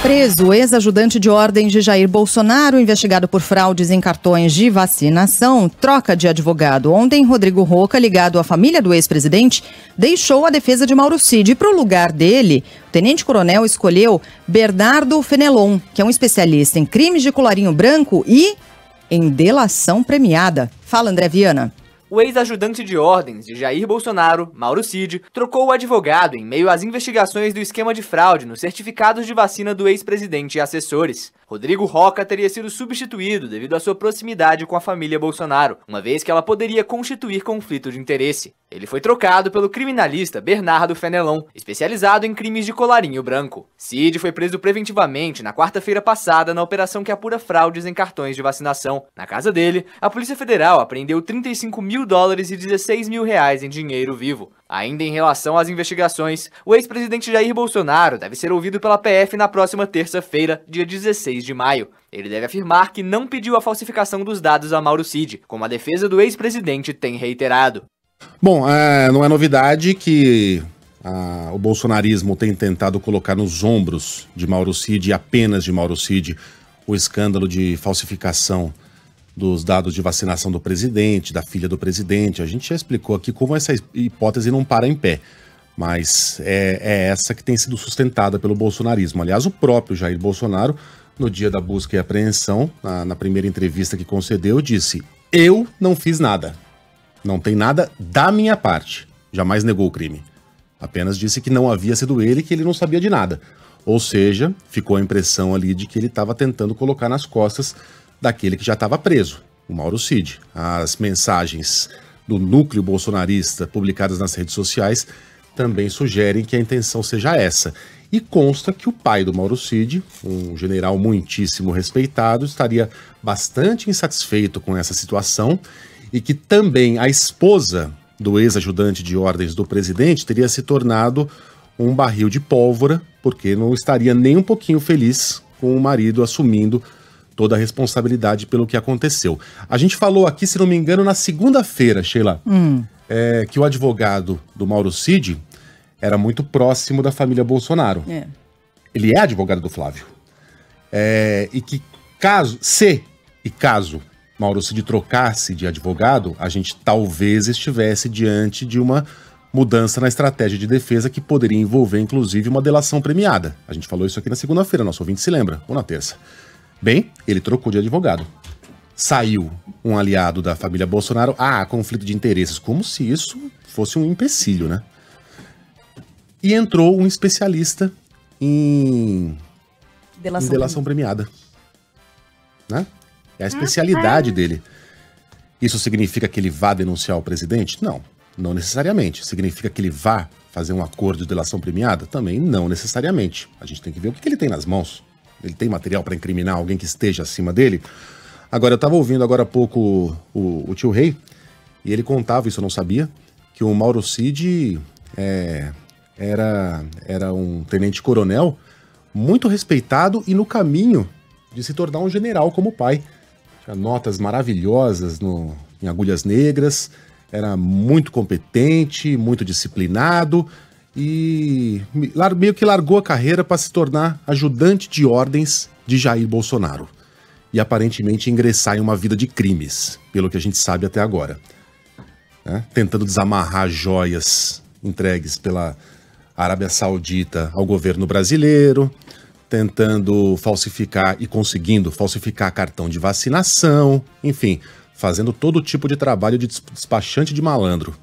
Preso o ex-ajudante de ordens de Jair Bolsonaro, investigado por fraudes em cartões de vacinação, troca de advogado. Ontem, Rodrigo Rocha, ligado à família do ex-presidente, deixou a defesa de Mauro Cid. Para o lugar dele, o tenente-coronel escolheu Bernardo Fenelon, que é um especialista em crimes de colarinho branco e em delação premiada. Fala, André Viana. O ex-ajudante de ordens de Jair Bolsonaro, Mauro Cid, trocou o advogado em meio às investigações do esquema de fraude nos certificados de vacina do ex-presidente e assessores. Rodrigo Rocha teria sido substituído devido à sua proximidade com a família Bolsonaro, uma vez que ela poderia constituir conflito de interesse. Ele foi trocado pelo criminalista Bernardo Fenelon, especializado em crimes de colarinho branco. Cid foi preso preventivamente na quarta-feira passada na operação que apura fraudes em cartões de vacinação. Na casa dele, a Polícia Federal apreendeu $35 mil e R$16 mil em dinheiro vivo. Ainda em relação às investigações, o ex-presidente Jair Bolsonaro deve ser ouvido pela PF na próxima terça-feira, dia 16 de maio. Ele deve afirmar que não pediu a falsificação dos dados a Mauro Cid, como a defesa do ex-presidente tem reiterado. Bom, não é novidade que o bolsonarismo tem tentado colocar nos ombros de Mauro Cid, e apenas de Mauro Cid, o escândalo de falsificação dos dados de vacinação do presidente, da filha do presidente. A gente já explicou aqui como essa hipótese não para em pé, mas é essa que tem sido sustentada pelo bolsonarismo. Aliás, o próprio Jair Bolsonaro, no dia da busca e apreensão, na primeira entrevista que concedeu, disse: "Eu não fiz nada. Não tem nada da minha parte." Jamais negou o crime. Apenas disse que não havia sido ele, que ele não sabia de nada. Ou seja, ficou a impressão ali de que ele estava tentando colocar nas costas daquele que já estava preso, o Mauro Cid. As mensagens do núcleo bolsonarista publicadas nas redes sociais também sugerem que a intenção seja essa. E consta que o pai do Mauro Cid, um general muitíssimo respeitado, estaria bastante insatisfeito com essa situação, e que também a esposa do ex-ajudante de ordens do presidente teria se tornado um barril de pólvora, porque não estaria nem um pouquinho feliz com o marido assumindo toda a responsabilidade pelo que aconteceu. A gente falou aqui, se não me engano, na segunda-feira, Sheila, que o advogado do Mauro Cid era muito próximo da família Bolsonaro. Ele é advogado do Flávio. E que caso Mauro Cid trocasse de advogado, a gente talvez estivesse diante de uma mudança na estratégia de defesa que poderia envolver, inclusive, uma delação premiada. A gente falou isso aqui na segunda-feira, nosso ouvinte se lembra, ou na terça. Bem, ele trocou de advogado. Saiu um aliado da família Bolsonaro. Conflito de interesses. Como se isso fosse um empecilho, né? E entrou um especialista em delação premiada. Né? É a especialidade dele. Isso significa que ele vá denunciar o presidente? Não, não necessariamente. Significa que ele vá fazer um acordo de delação premiada? Também não necessariamente. A gente tem que ver o que ele tem nas mãos. Ele tem material para incriminar alguém que esteja acima dele? Agora, eu estava ouvindo agora há pouco o tio Rei, e ele contava, isso eu não sabia, que o Mauro Cid era um tenente-coronel muito respeitado e no caminho de se tornar um general como o pai. Tinha notas maravilhosas em agulhas negras, era muito competente, muito disciplinado, e meio que largou a carreira para se tornar ajudante de ordens de Jair Bolsonaro. E aparentemente ingressar em uma vida de crimes, pelo que a gente sabe até agora. Tentando desamarrar joias entregues pela Arábia Saudita ao governo brasileiro, tentando falsificar e conseguindo falsificar cartão de vacinação, enfim, fazendo todo tipo de trabalho de despachante de malandro.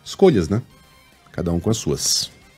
Escolhas, né? Cada um com as suas.